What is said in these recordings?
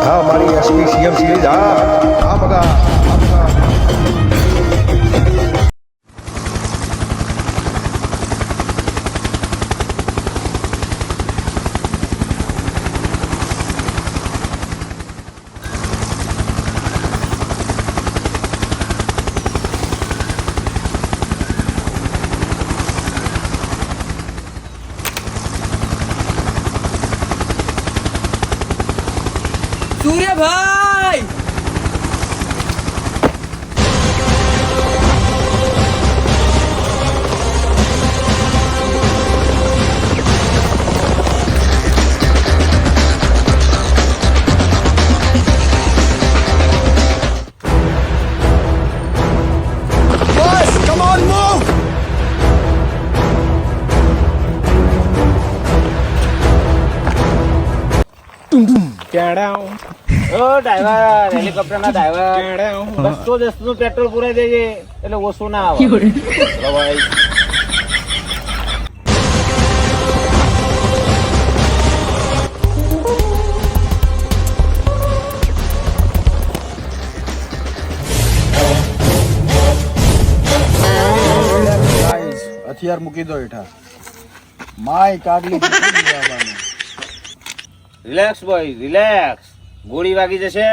હા મારી SP CM series હા બગા સૂર્યભાઈ Boys, come on, move! ઓ ડ્રાઈવર હેલિકોપ્ટર ના ડ્રાઈવર 210 નું પેટ્રોલ પુરાઈ દેજે એટલે ઓછું ના આવે ચલો ભાઈ હથિયાર મૂકી દો હેઠા માય કાઢલી રિલેક્સ બોય રિલેક્સ ગોળી વાગી જશે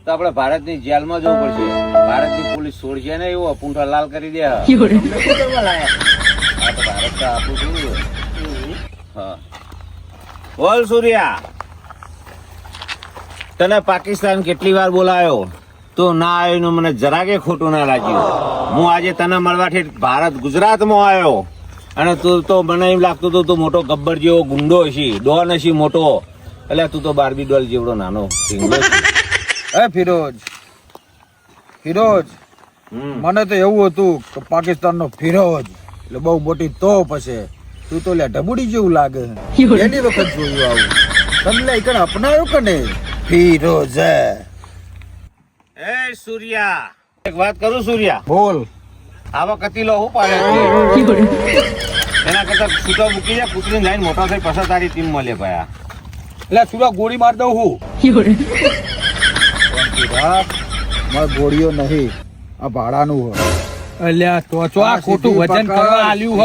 તો આપણે ભારતની જેલમાં જવું પડશે ભારતની પોલીસ છોડશે ને એવું પૂંઠા લાલ કરી દે હા તો ભારત તો આપણું શું હા બોલ સૂર્યા તને પાકિસ્તાન કેટલી વાર બોલાયો તો ના આવ્યું ને મને જરાકે ખોટું ના લાગ્યું હું આજે તને મળવાથી ભારત ગુજરાતમાં આવ્યો અને તું તો મને એમ લાગતું હતું તું મોટો ગબ્બર જેવો ગુંડો હશી ડોન હશી મોટો એટલે તું તો બાર્બી ડોલ જેવડો નાનો ઢીંગલો છે. એ ફિરોજ મને તો એવું હતું કે પાકિસ્તાનનો ફિરોજ એટલે બહુ મોટી તોપ હશે તું તો લે ઢબુડી જેવું લાગે એની વખત જોયું આવું તમને એકણ અપનાવ્યો કે નહીં ફિરોજ એ સૂર્યા એક વાત કરું સૂર્યા બોલ આવા કતીલો હું પાડે એના કરતા છૂટો મૂકી જાય કૂતરીને જઈને મોટો થઈ પછી તારી ટીમ મળે ભયા એટલે સુરા ગોળી માર દઉં હું મારે ગોળીઓ નહીં આ ભાડાનું હોય અલ્યા તો ચો આ ખોટું વજન કરવા આલ્યું હ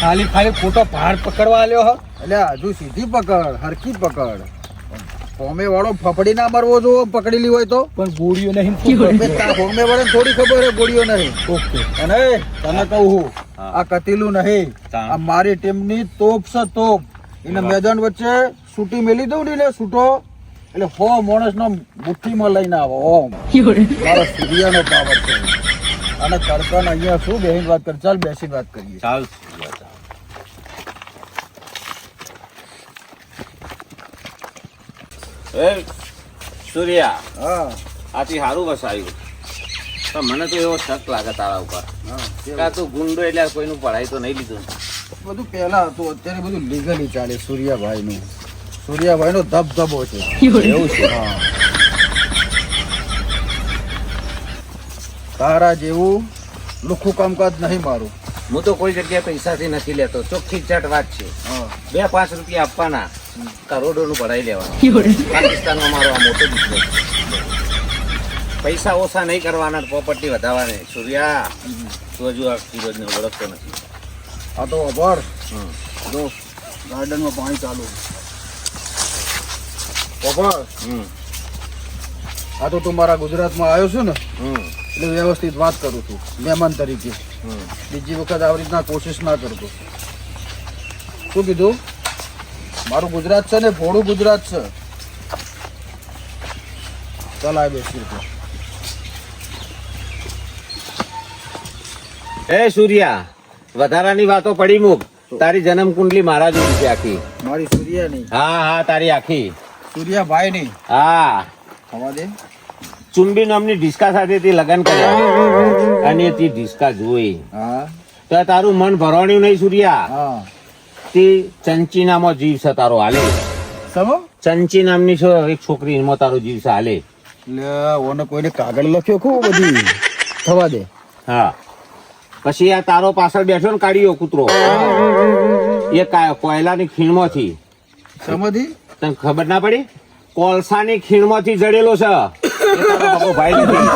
ખાલી ખાલી ખોટો પહાડ પકડવા આલ્યો હ એટલે હજુ સીધી પકડ હરકી પકડ હોમે વાળો ફફડી ના મારવો જો પકડેલી હોય તો પણ ગોળીઓ નહીં હોમે વાળા થોડી ખબર હે ગોળીઓ નહીં ઓકે અને તને કહું હું આ કતીલું નહીં આ મારી ટીમની તોપ છે તોપ એને મેદાન વચ્ચે સૂટી મેલી દઉં ને એટલે છૂટો એટલે હો માણસ નો મુઠ્ઠીમાં લઈને આવો ઓમ મારો સૂર્યનો પાવર છે અને તડકાને અહીંયા શું બેસીને વાત કર ચાલ બેસીને વાત કરીએ ચાલ એ સૂર્યા હા આથી સારું વસાયું પણ મને તો એવો શક લાગે તારા ઉપર કે આ તું ગુંડો એટલે કોઈનું પઢાઈ તો નહીં લીધું બધું પહેલા હતું અત્યારે બધું લીગલી ચાલે સૂર્યાભાઈ નો ધબધબો છે એવું છે હા તારા જેવું લુખું કામકાજ નહીં મારું હું તો કોઈ જગ્યાએ પૈસાથી નથી લેતો ચોખ્ખી ચટ વાત છે હા 2-5 રૂપિયા આપવાના કરોડોનું પઢાઈ લેવાનું પાકિસ્તાનમાં મારો આ મોટો બિઝનેસ પૈસા ઓછા નહીં કરવાના પ્રોપર્ટી વધારવાની સૂર્યા તું હજુ આ ફિરોજને ઓળખતો નથી આ તો અભર જો ગાર્ડનમાં પાણી ચાલુ અભર આ તો તું મારા ગુજરાતમાં આવ્યો છું ને એટલે વ્યવસ્થિત વાત કરું છું મહેમાન તરીકે બીજી વખત આવી રીતના કોશિશ ના કરતો શું કીધું મારું ગુજરાત છે ને ભોળું ગુજરાત છે ચાલ આ બેસી એ સૂર્યા વધારાની વાતો પડી મૂક તારી જન્મ કુંડલી મારા જોડી છે આખી મારી સૂર્યા નહીં હા તારી આખી સૂર્યાભાઈ નહીં હા ખવા દે ચુંબી નામની ઢીસકા સાથે તે લગ્ન કર્યા અને તે ઢીસકા જોઈ હા તો તારું મન ભરવાણ્યું નહીં સૂર્યા હા તે ચંચીનામાં જીવ છે તારો હાલે સમો ચંચી નામની છો એક છોકરી એમાં તારો જીવ છે હાલે એટલે ઓને કોઈને કાગળ લખ્યો ખૂબ બધી થવા દે હા પછી આ તારો પાછળ બેઠો ને કાઢ્યો કૂતરો એ કોયલાની ખીણમાંથી સમજી તને ખબર ના પડી? કોલસાની ખીણમાંથી જડેલો છે. એ તારો બાપો ભાઈ નથી.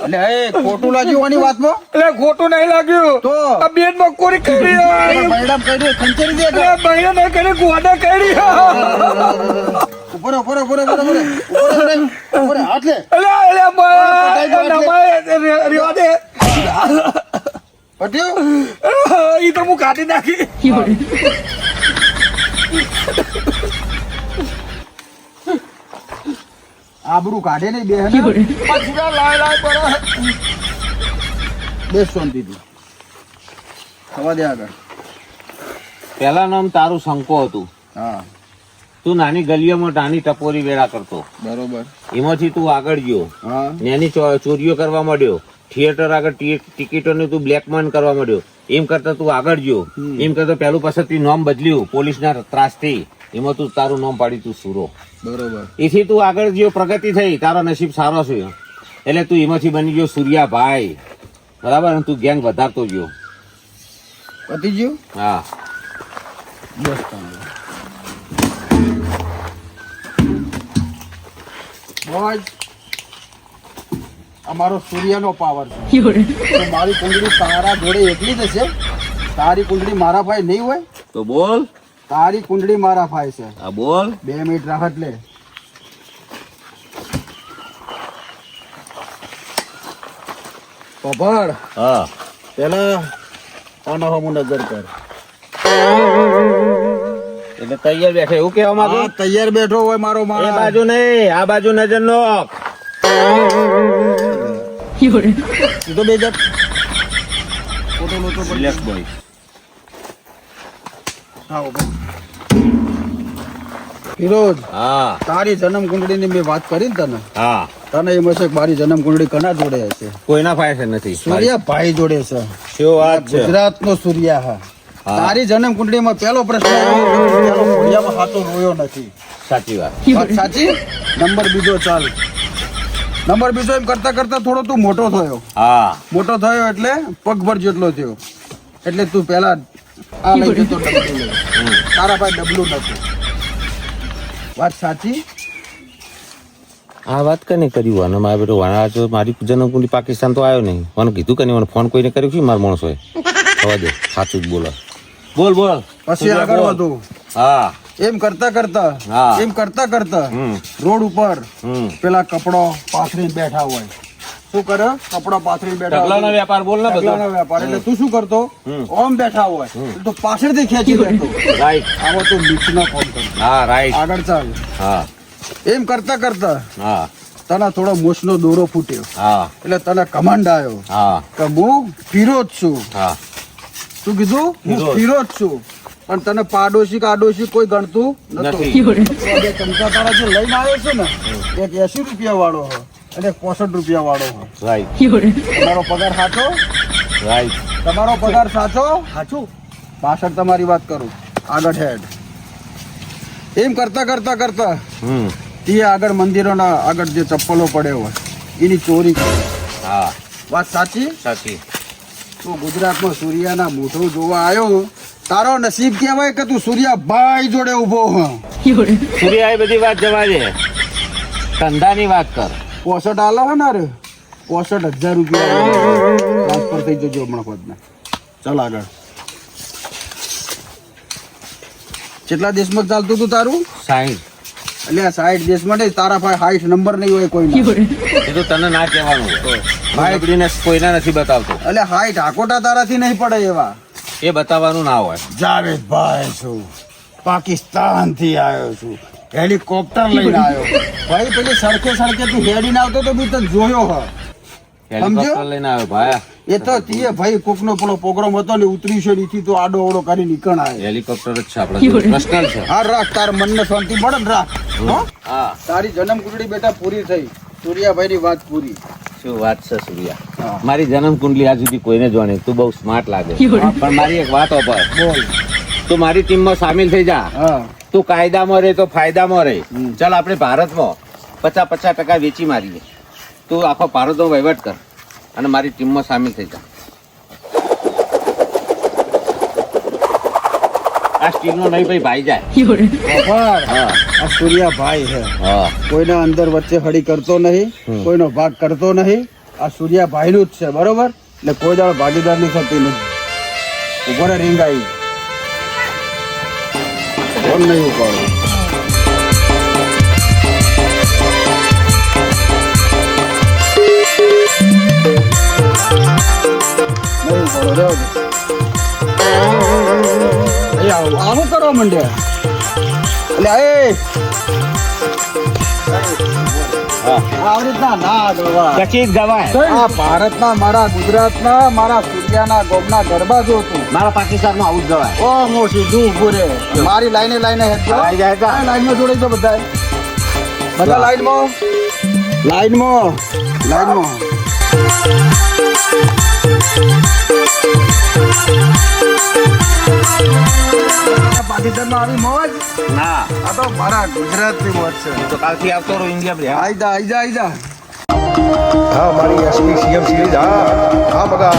એટલે એ ખોટું લાગ્યું આની વાતમાં એટલે ખોટું નહીં લાગ્યું તો આ બેન મકોરી કરી મેડમ કહી દે ખંચેરી દે કે બહેનો નહીં કરી ગોડા કરી ઉપર ઉપર ઉપર ઉપર ઉપર ઉપર હાથ લે રેવા દે પટ્યું ઈ તો હું કાઢી નાખી આબરૂ કાઢે નહીં બે હે ને પછીના લાય લાય પડે બે શાંતિથી થવા દે આગળ પેલા નામ તારું શંકો હતું. હા તું નાની ગલીઓમાં નાની ટપોરી વેળા કરતો. બરોબર એમાંથી તું આગળ ગયો. હા નાની ચોરીઓ કરવા માંડ્યો. થિયેટર આગળ ટિકિટોને તું બ્લેકમેન કરવા માંડ્યો. એમ કરતા તું આગળ ગયો. એમ કરતા પેલું પાછળથી નામ બદલ્યું પોલીસના ત્રાસથી. એમાં તું તારું નામ પાડી તું સુરો. બરોબર એથી તું આગળ ગયો, પ્રગતિ થઈ, તારો નસીબ સારો છે. એટલે તું એમાંથી બની ગયો સૂર્યાભાઈ. બરાબર? અને તું ગેંગ વધારતો ગયો. પતી ગયું હા બસ બોજ અમારો સૂર્યનો પાવર છે તો મારી કુંડળી તારા જોડે એકલી જ હશે. તારી કુંડળી મારા ભાઈ નહીં હોય. તો બોલ. તારી કુંડળી મારા ભાઈ છે. હા બોલ. 2 મિનિટ રાહત લે. પભડ હા પેલા આનો હમું નજર કર. એટલે તૈયાર બેઠે એવું કેવા માંગુ? આ તૈયાર બેઠો હોય મારો એ માણસ. બાજુ નહીં, આ બાજુ નજર નોખ. સીધો બે જા. ફોટો લોટો પડી. Relax boy. હા ઉભો. ફિરોજ હા તારી જન્મ કુંડળીની મેં વાત કરી ને તને હા તને એમ હશે કે મારી જન્મ કુંડળી કના જોડે હશે. કોઈના ફાયદે નથી. સૂર્યાભાઈ જોડે છે. શું વાત છે? ગુજરાતનો સૂર્યા હા. હા. તારી જન્મ કુંડળીમાં પહેલો પ્રશ્ન આવ્યો કે પેલો ઘોડિયામાં હાથો રોયો નથી. સાચી વાત. વાત સાચી. નંબર બીજો ચાલ. નંબર બીજો એમ કરતા કરતા થોડો તું મોટો થયો. હા મોટો થયો એટલે પગભર જેટલો થયો. એટલે તું પેલા આ લઈ જતો ડબલું લઈ. તારા પાસે ડબલું નતું. વાત સાચી. આ વાત કને કર્યું અને મારા બેટો વાણા મારી જન્મકુંડી પાકિસ્તાન તો આવ્યો નહીં. મને કીધું કે નહીં, મને ફોન કોઈને કર્યો છે મારા માણસોએ. થવા દે, સાચું જ બોલો. બોલ બોલ. પછી આગળ વધુ. હા એમ કરતા કરતા હા. એમ કરતા કરતા હમ. રોડ ઉપર હમ. પેલા કપડો પાથરીને બેઠા હોય. શું કરે? કપડો પાથરીને બેઠા ઢગલાનો હોય. વેપાર બોલ ને બધો. ઢગલાનો વેપાર. એટલે તું શું કરતો? હમ. ઓમ બેઠા હોય એટલે તું પાછળથી ખેંચી લેતો. રાઈટ. આવો તું નીચનો ફોન કરતો. હા રાઈટ. આગળ ચાલ. હા એમ કરતા કરતા હા તને થોડો મોસનો દોરો ફૂટ્યો. હા એટલે તને કમાન્ડ આવ્યો હા કે હું ફિરોજ છું. હા શું કીધું? હું ફિરોજ. ફિરોજ છું. પણ તને પાડોશી કે આડોશી કોઈ ગણતું નથી. નથી. બે ચમચા તારા જે લઈને આવ્યો છે ને એક 80 રૂપિયા વાળો હોય અને એક 65 રૂપિયા વાળો હોય. રાઈટ તમારો પગાર સાચો? રાઈટ. તમારો પગાર સાચો? સાચું. પાછળ તમારી વાત કરું. આગળ હેડ. એમ કરતા કરતા કરતા હમ તે આગળ મંદિરોના આગળ જે ચપ્પલો પડ્યો હોય એની ચોરી કરી. હા વાત સાચી. સાચી. તું ગુજરાતમાં સૂર્યાના મોઢું જોવા આવ્યો. તારો નસીબ કહેવાય કે તું સૂર્યાભાઈ જોડે ઉભો હ. સૂર્યા એ બધી વાત જવા દે. ધંધાની વાત કર. 65 આલો હે ને રે 65,000 રૂપિયા ટ્રાન્સફર થઈ જજો હમણાં પદના. ચાલ આગળ. કેટલા દેશમાં ચાલતું તું તારું? 60. એટલે આ 60 દેશમાં નહીં. તારા પાસે 60 નંબર નહીં હોય કોઈ. એ તો તને ના કહેવાનું. ભાઈ કોઈને નથી બતાવતો. એટલે 60 આકોટા તારાથી નહીં પડે એવા. એ બતાવવાનું ના હોય. જાવેદભાઈ છું, પાકિસ્તાન થી આવ્યો છું, હેલિકોપ્ટર લઈને આવ્યો. ભાઈ પેલી સડકે સડકે તું હેડીને આવતો તો બી તને જોયો હ. હેલિકોપ્ટર લઈને આવ્યો ભાઈ. એ તો તીએ ભાઈ કોકનો પેલો પ્રોગ્રામ હતો ને ઉતરી છે નીથી તો આડો ઓડો કરી નીકળ આવે. હેલિકોપ્ટર જ છે આપડે. પર્સનલ છે. હા રાખ, તાર મનને શાંતિ મળે ને રાખ. હો? હા તારી જન્મ કુંડળી બેટા પૂરી થઈ. સૂર્યાભાઈ ની વાત પૂરી. શું વાત છે સૂર્યા. હા. મારી જન્મ કુંડલી આજ સુધી કોઈને જાણે. તું બહુ સ્માર્ટ લાગે. પણ મારી એક વાત ઓપર. બોલ. તું મારી ટીમમાં સામેલ થઈ જા. હા તું કાયદામાં રહે તો ફાયદામાં રહે. હમ. ચાલ આપણે ભારતમાં 50% વેચી મારીએ. તું આખો ભારતનો વહીવટ કર અને મારી ટીમમાં સામેલ થઈ જા. આ સ્ટીલનો નહીં ભાઈ ભાઈ જાય ખબર? હા આ સૂર્યાભાઈ છે, હા કોઈના અંદર વચ્ચે હળી કરતો નહીં, કોઈનો ભાગ કરતો નહીં. આ સૂર્યાભાઈ નું જ છે, બરોબર? એટલે કોઈ દાળ ભાગીદાર ની થતી નથી. ઉભો રે, રીંગ આવી. ફોન નહીં ઉપાડો. નહીં ઉપાડો, રહેવા દે. આવું કરવા માંડ્યા એટલે આવી રીતના ના ગવાય. પછી જ ગવાય. આ ભારતના, મારા ગુજરાતના, મારા સૂર્યાના ગોમના ગરબા જો તું. મારા પાકિસ્તાનમાં આવું જ ગવાય. ઓ મો સીધું ઊભું રે. મારી લાઈને હેડજો. આવી જાય તા. લાઈનમાં જોડાઈ જાઓ બધા. બધા લાઈનમાં. પાકિસ્તાનમાં આવી મોજ. ના આ તો મારા ગુજરાતની મોજ છે. તો કાલથી આવતો રહો ઇન્ડિયા. આઈ જા. હા મારી એસપી સીએમ સિરીઝ હા મગા